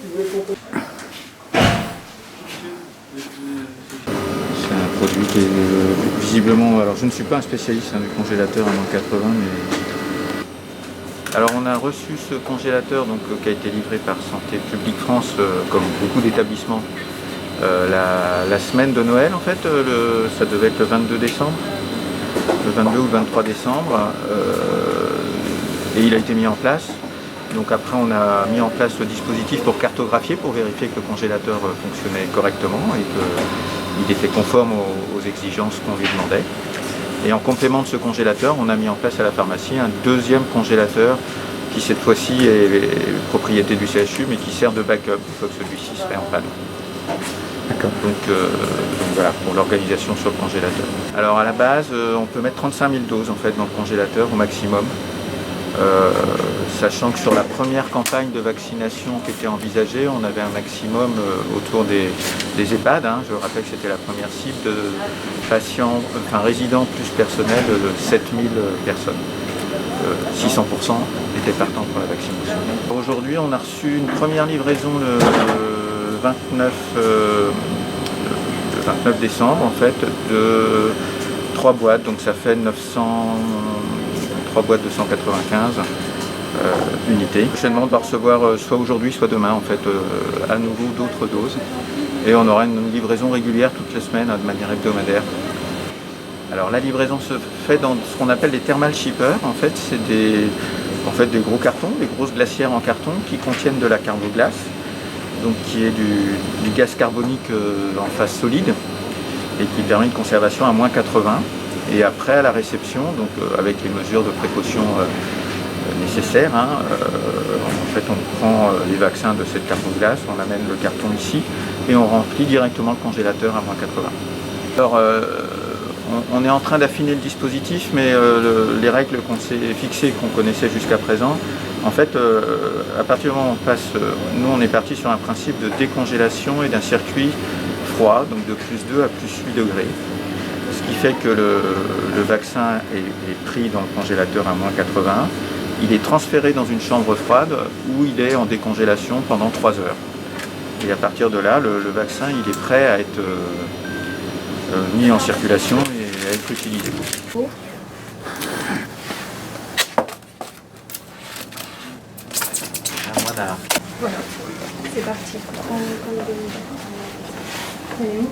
C'est un produit qui est visiblement... Alors je ne suis pas un spécialiste du congélateur à moins 80, mais... Alors on a reçu ce congélateur donc, qui a été livré par Santé publique France, comme beaucoup d'établissements, la semaine de Noël en fait, ça devait être le 22 décembre, le 22 ou le 23 décembre, et il a été mis en place. Donc après on a mis en place le dispositif pour cartographier, pour vérifier que le congélateur fonctionnait correctement et qu'il était conforme aux exigences qu'on lui demandait. Et en complément de ce congélateur, on a mis en place à la pharmacie un deuxième congélateur qui cette fois-ci est propriété du CHU mais qui sert de backup une fois que celui-ci serait en panne. D'accord. Donc voilà pour l'organisation sur le congélateur. Alors à la base, on peut mettre 35 000 doses en fait dans le congélateur au maximum. Sachant que sur la première campagne de vaccination qui était envisagée, on avait un maximum autour des EHPAD. Je rappelle que c'était la première cible de patients, résidents plus personnel de 7000 personnes. 600% étaient partants pour la vaccination. Aujourd'hui, on a reçu une première livraison le 29 décembre en fait, de 3 boîtes, donc ça fait 3 boîtes de 195 unités. Prochainement, on va recevoir soit aujourd'hui, soit demain, en fait, à nouveau d'autres doses. Et on aura une livraison régulière toutes les semaines, de manière hebdomadaire. Alors la livraison se fait dans ce qu'on appelle des thermal shippers. En fait, c'est des gros cartons, des grosses glacières en carton qui contiennent de la carboglace, donc qui est du gaz carbonique en phase solide et qui permet une conservation à moins 80. Et après, à la réception, donc avec les mesures de précaution nécessaires, en fait, on prend les vaccins de cette carboglace, on amène le carton ici et on remplit directement le congélateur à moins 80. Alors, on est en train d'affiner le dispositif, mais les règles qu'on s'est fixées, qu'on connaissait jusqu'à présent, en fait, à partir du moment où on passe, nous on est parti sur un principe de décongélation et d'un circuit froid, donc de +2 à +8 degrés. Ce qui fait que le vaccin est pris dans le congélateur à moins 80, il est transféré dans une chambre froide où il est en décongélation pendant 3 heures. Et à partir de là, le vaccin il est prêt à être mis en circulation et à être utilisé. Voilà. Voilà, c'est parti. On est où ?